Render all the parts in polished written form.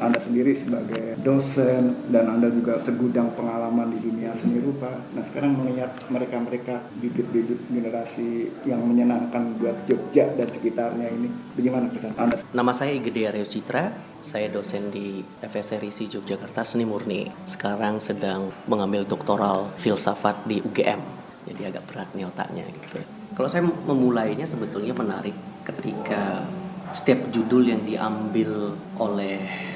Anda sendiri sebagai dosen dan Anda juga segudang pengalaman di dunia seni rupa. Nah, sekarang mengingat mereka-mereka bibit-bibit generasi yang menyenangkan buat Jogja dan sekitarnya ini, bagaimana pesan Anda? Nama saya Igede Aryo Citra, saya dosen di FSRIC Yogyakarta Seni Murni. Sekarang sedang mengambil doktoral filsafat di UGM, jadi agak berat nih otaknya gitu. Kalau saya memulainya sebetulnya menarik ketika setiap judul yang diambil oleh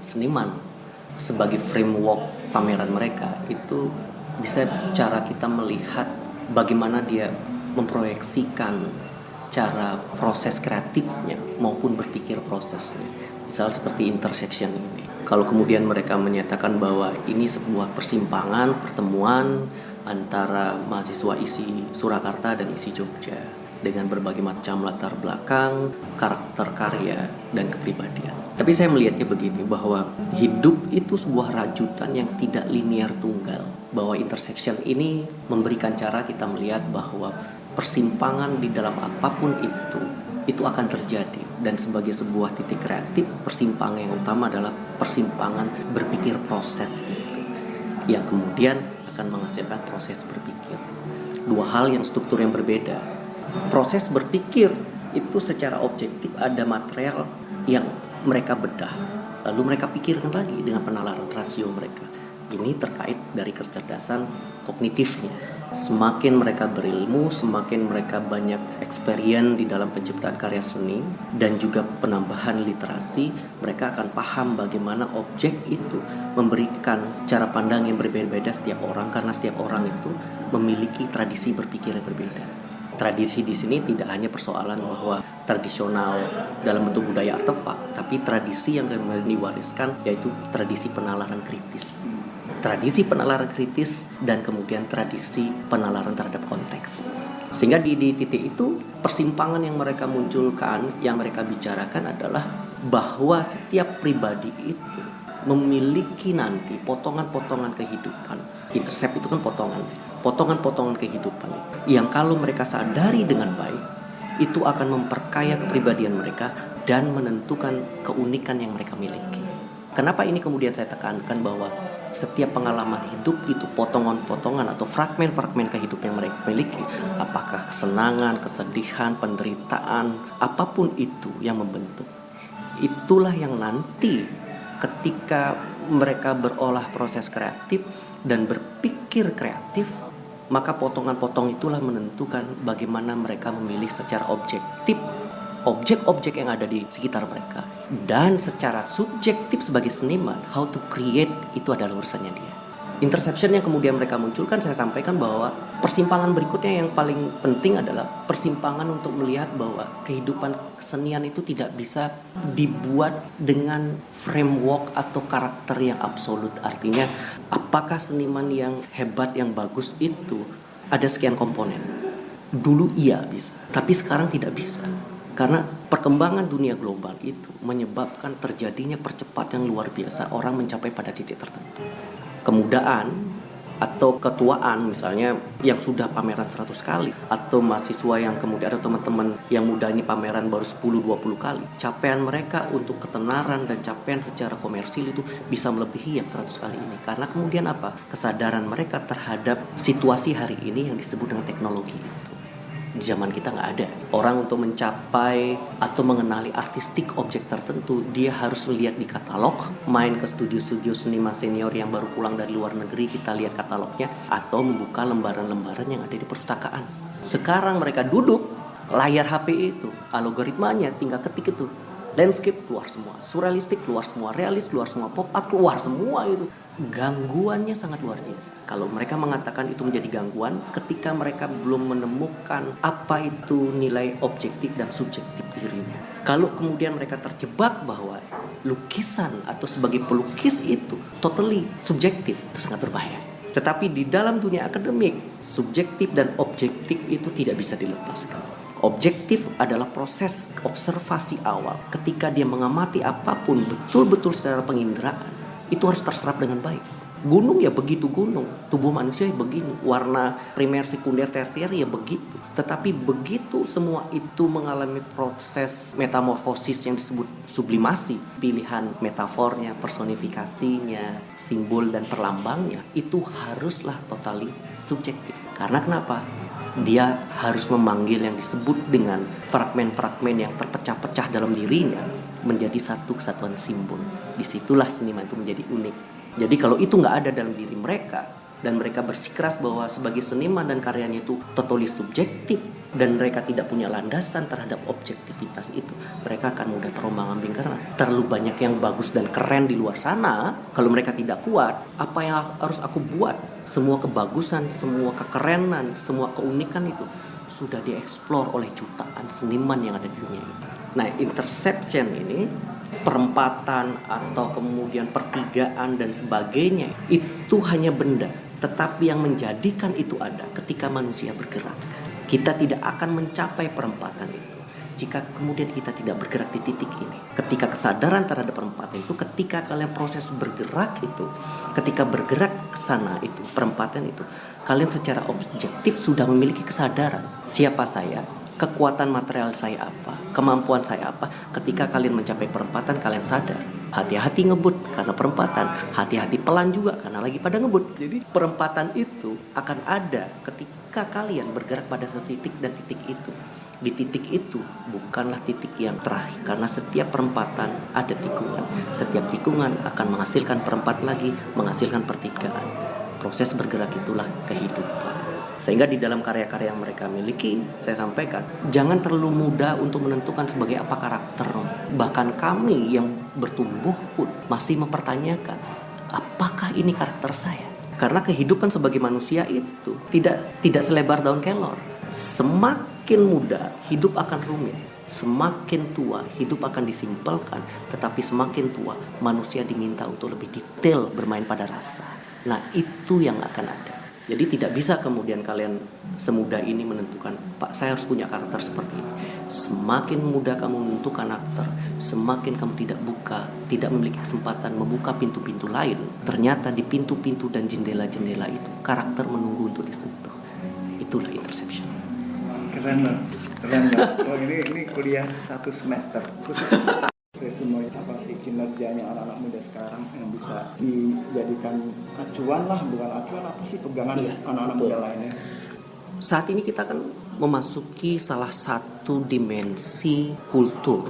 seniman sebagai framework pameran mereka itu bisa cara kita melihat bagaimana dia memproyeksikan cara proses kreatifnya maupun berpikir prosesnya. Misal seperti intersection ini. Kalau kemudian mereka menyatakan bahwa ini sebuah persimpangan, pertemuan antara mahasiswa isi Surakarta dan isi Jogja dengan berbagai macam latar belakang, karakter karya, dan kepribadian. Tapi saya melihatnya begini, bahwa hidup itu sebuah rajutan yang tidak linear tunggal. Bahwa intersection ini memberikan cara kita melihat bahwa persimpangan di dalam apapun itu akan terjadi. Dan sebagai sebuah titik kreatif, persimpangan yang utama adalah persimpangan berpikir proses itu, yang kemudian akan menghasilkan proses berpikir. Dua hal yang struktur yang berbeda. Proses berpikir itu secara objektif ada material yang mereka bedah, lalu mereka pikirkan lagi dengan penalaran rasio mereka. Ini terkait dari kecerdasan kognitifnya. Semakin mereka berilmu, semakin mereka banyak experience di dalam penciptaan karya seni dan juga penambahan literasi, mereka akan paham bagaimana objek itu memberikan cara pandang yang berbeda-beda setiap orang, karena setiap orang itu memiliki tradisi berpikir yang berbeda. Tradisi di sini tidak hanya persoalan bahwa tradisional dalam bentuk budaya artefak, tapi tradisi yang kemudian diwariskan yaitu tradisi penalaran kritis. Tradisi penalaran kritis dan kemudian tradisi penalaran terhadap konteks. Sehingga di titik itu persimpangan yang mereka munculkan, yang mereka bicarakan adalah bahwa setiap pribadi itu memiliki nanti potongan-potongan kehidupan. Intercept itu kan potongan-potongan kehidupan yang kalau mereka sadari dengan baik itu akan memperkaya kepribadian mereka dan menentukan keunikan yang mereka miliki. Kenapa ini kemudian saya tekankan bahwa setiap pengalaman hidup itu potongan-potongan atau fragmen-fragmen kehidupan yang mereka miliki, apakah kesenangan, kesedihan, penderitaan, apapun itu yang membentuk. Itulah yang nanti ketika mereka berolah proses kreatif dan berpikir kreatif, maka potongan-potong itulah menentukan bagaimana mereka memilih secara objektif objek-objek yang ada di sekitar mereka. Dan secara subjektif sebagai seniman, how to create itu adalah urusannya dia. Interception yang kemudian mereka munculkan, saya sampaikan bahwa persimpangan berikutnya yang paling penting adalah persimpangan untuk melihat bahwa kehidupan kesenian itu tidak bisa dibuat dengan framework atau karakter yang absolut. Artinya, apakah seniman yang hebat, yang bagus itu ada sekian komponen? Dulu iya bisa, tapi sekarang tidak bisa. Karena perkembangan dunia global itu menyebabkan terjadinya percepatan yang luar biasa, orang mencapai pada titik tertentu. Kemudaan atau ketuaan misalnya yang sudah pameran 100 kali, atau mahasiswa yang kemudian ada teman-teman yang muda ini pameran baru 10-20 kali, capaian mereka untuk ketenaran dan capaian secara komersil itu bisa melebihi yang 100 kali ini. Karena kemudian apa? Kesadaran mereka terhadap situasi hari ini yang disebut dengan teknologi itu. Di zaman kita nggak ada. Orang untuk mencapai atau mengenali artistik objek tertentu, dia harus lihat di katalog, main ke studio-studio seniman senior yang baru pulang dari luar negeri, kita lihat katalognya, atau membuka lembaran-lembaran yang ada di perpustakaan. Sekarang mereka duduk, layar HP itu, algoritmanya tinggal ketik itu. Landscape keluar semua, surrealistik keluar semua, realis keluar semua, pop art keluar semua itu. Gangguannya sangat luar biasa. Kalau mereka mengatakan itu menjadi gangguan ketika mereka belum menemukan apa itu nilai objektif dan subjektif dirinya. Kalau kemudian mereka terjebak bahwa lukisan atau sebagai pelukis itu totally subjektif, itu sangat berbahaya. Tetapi di dalam dunia akademik, subjektif dan objektif itu tidak bisa dilepaskan. Objektif adalah proses observasi awal. Ketika dia mengamati apapun betul-betul secara penginderaan, itu harus terserap dengan baik. Gunung ya begitu gunung, tubuh manusia ya begini, warna primer, sekunder, tersier ya begitu. Tetapi begitu semua itu mengalami proses metamorfosis yang disebut sublimasi, pilihan metafornya, personifikasinya, simbol dan perlambangnya, itu haruslah totali subjektif. Karena kenapa? Dia harus memanggil yang disebut dengan fragmen-fragmen yang terpecah-pecah dalam dirinya menjadi satu kesatuan simbol. Disitulah seniman itu menjadi unik. Jadi kalau itu nggak ada dalam diri mereka dan mereka bersikeras bahwa sebagai seniman dan karyanya itu totally subjektif dan mereka tidak punya landasan terhadap objektivitas itu, mereka akan mudah terombang-ambing karena terlalu banyak yang bagus dan keren di luar sana. Kalau mereka tidak kuat, apa yang harus aku buat? Semua kebagusan, semua kekerenan, semua keunikan itu sudah dieksplor oleh jutaan seniman yang ada di dunia ini. Nah, interception ini, perempatan atau kemudian pertigaan dan sebagainya, itu hanya benda. Tetapi yang menjadikan itu ada ketika manusia bergerak. Kita tidak akan mencapai perempatan itu jika kemudian kita tidak bergerak di titik ini. Ketika kesadaran terhadap perempatan itu, ketika kalian proses bergerak itu, ketika bergerak ke sana itu, perempatan itu, kalian secara objektif sudah memiliki kesadaran. Siapa saya? Kekuatan material saya apa, kemampuan saya apa. Ketika kalian mencapai perempatan, kalian sadar. Hati-hati ngebut karena perempatan, hati-hati pelan juga karena lagi pada ngebut. Jadi perempatan itu akan ada ketika kalian bergerak pada satu titik dan titik itu. Di titik itu bukanlah titik yang terakhir, karena setiap perempatan ada tikungan. Setiap tikungan akan menghasilkan perempatan lagi, menghasilkan pertigaan. Proses bergerak itulah kehidupan. Sehingga di dalam karya-karya yang mereka miliki, saya sampaikan, jangan terlalu mudah untuk menentukan sebagai apa karakter. Bahkan kami yang bertumbuh pun masih mempertanyakan, apakah ini karakter saya? Karena kehidupan sebagai manusia itu tidak selebar daun kelor. Semakin muda, hidup akan rumit. Semakin tua, hidup akan disimpelkan. Tetapi semakin tua, manusia diminta untuk lebih detail bermain pada rasa. Nah, itu yang akan ada. Jadi tidak bisa kemudian kalian semudah ini menentukan, Pak, saya harus punya karakter seperti ini. Semakin mudah kamu menentukan karakter, semakin kamu tidak memiliki kesempatan membuka pintu-pintu lain. Ternyata di pintu-pintu dan jendela-jendela itu, karakter menunggu untuk disentuh. Itulah interception. Keren banget. Oh, ini kuliah 1 semester. Resume apa sih kinerjanya anak-anak muda sekarang yang bisa dijadikan acuan lah, bukan acuan, apa sih pegangan anak-anak muda lainnya? Saat ini kita akan memasuki salah satu dimensi kultur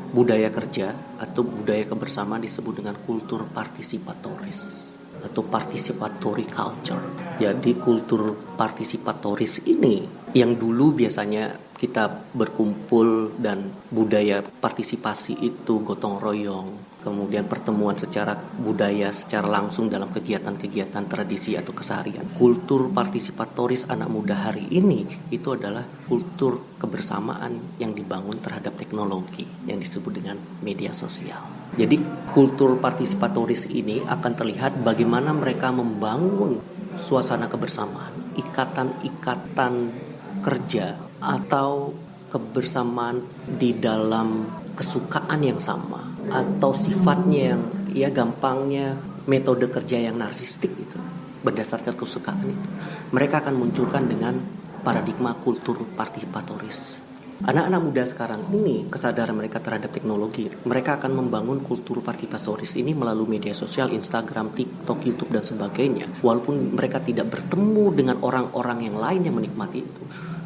budaya kerja atau budaya kebersamaan, disebut dengan kultur partisipatoris atau participatory culture. Jadi kultur partisipatoris ini yang dulu biasanya kita berkumpul dan budaya partisipasi itu gotong royong, kemudian pertemuan secara budaya secara langsung dalam kegiatan-kegiatan tradisi atau keseharian. Kultur partisipatoris anak muda hari ini itu adalah kultur kebersamaan yang dibangun terhadap teknologi yang disebut dengan media sosial. Jadi kultur partisipatoris ini akan terlihat bagaimana mereka membangun suasana kebersamaan, ikatan-ikatan kerja atau kebersamaan di dalam kesukaan yang sama atau sifatnya yang gampangnya metode kerja yang narsistik itu berdasarkan kesukaan itu. Mereka akan munculkan dengan paradigma kultur partisipatoris. Anak-anak muda sekarang ini kesadaran mereka terhadap teknologi, mereka akan membangun kultur partisipatoris ini melalui media sosial, Instagram, TikTok, YouTube dan sebagainya. Walaupun mereka tidak bertemu dengan orang-orang yang lain yang menikmati itu,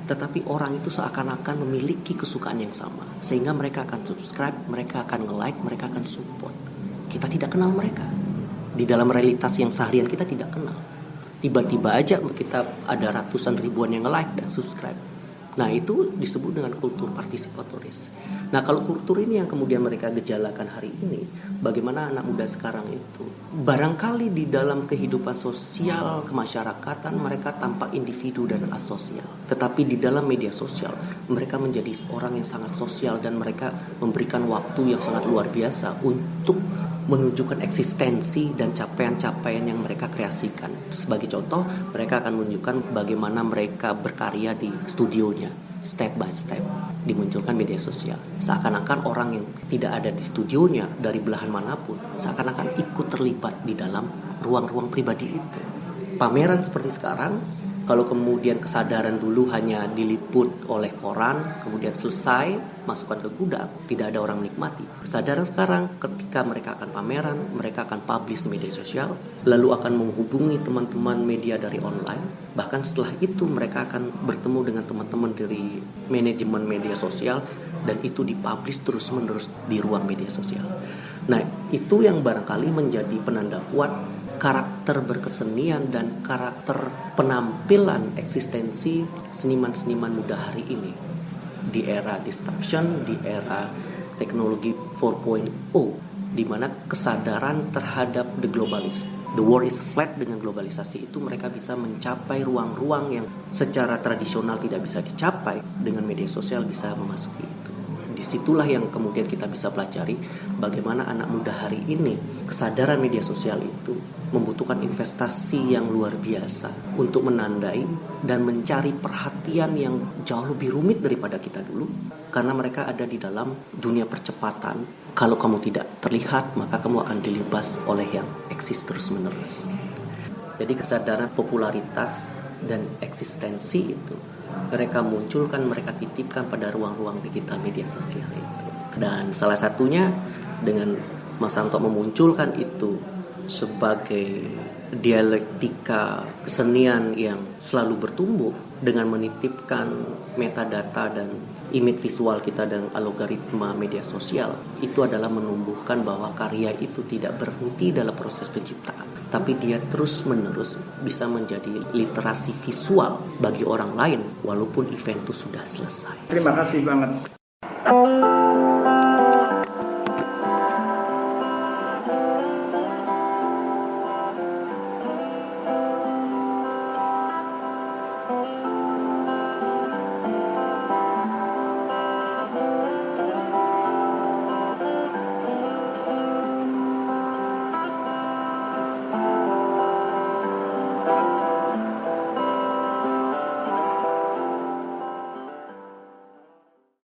tetapi orang itu seakan-akan memiliki kesukaan yang sama, sehingga mereka akan subscribe, mereka akan nge-like, mereka akan support. Kita tidak kenal mereka. Di dalam realitas yang seharian kita tidak kenal. Tiba-tiba aja kita ada ratusan ribuan yang nge-like dan subscribe. Nah, itu disebut dengan kultur partisipatoris. Nah, kalau kultur ini yang kemudian mereka gejalakan hari ini, bagaimana anak muda sekarang itu? Barangkali di dalam kehidupan sosial kemasyarakatan mereka tampak individu dan asosial. Tetapi di dalam media sosial, mereka menjadi orang yang sangat sosial dan mereka memberikan waktu yang sangat luar biasa untuk menunjukkan eksistensi dan capaian-capaian yang mereka kreasikan. Sebagai contoh, mereka akan menunjukkan bagaimana mereka berkarya di studionya, step by step, dimunculkan media sosial. Seakan-akan orang yang tidak ada di studionya dari belahan manapun, seakan-akan ikut terlibat di dalam ruang-ruang pribadi itu. Pameran seperti sekarang, kalau kemudian kesadaran dulu hanya diliput oleh koran, kemudian selesai, masukkan ke gudang, tidak ada orang menikmati. Kesadaran sekarang ketika mereka akan pameran, mereka akan publish di media sosial, lalu akan menghubungi teman-teman media dari online. Bahkan setelah itu mereka akan bertemu dengan teman-teman dari manajemen media sosial, dan itu dipublish terus-menerus di ruang media sosial. Nah, itu yang barangkali menjadi penanda kuat karakter berkesenian dan karakter penampilan eksistensi seniman-seniman muda hari ini di era disruption, di era teknologi 4.0, di mana kesadaran terhadap the world is flat dengan globalisasi itu mereka bisa mencapai ruang-ruang yang secara tradisional tidak bisa dicapai, dengan media sosial bisa memasuki itu. Disitulah yang kemudian kita bisa pelajari bagaimana anak muda hari ini kesadaran media sosial itu membutuhkan investasi yang luar biasa untuk menandai dan mencari perhatian yang jauh lebih rumit daripada kita dulu, karena mereka ada di dalam dunia percepatan. Kalau kamu tidak terlihat, maka kamu akan dilibas oleh yang eksis terus-menerus. Jadi kesadaran popularitas dan eksistensi itu mereka munculkan, mereka titipkan pada ruang-ruang digital media sosial itu. Dan salah satunya dengan Mas Santo memunculkan itu sebagai dialektika kesenian yang selalu bertumbuh dengan menitipkan metadata dan image visual kita dan algoritma media sosial, itu adalah menumbuhkan bahwa karya itu tidak berhenti dalam proses penciptaan, tapi dia terus-menerus bisa menjadi literasi visual bagi orang lain walaupun event itu sudah selesai. Terima kasih banget.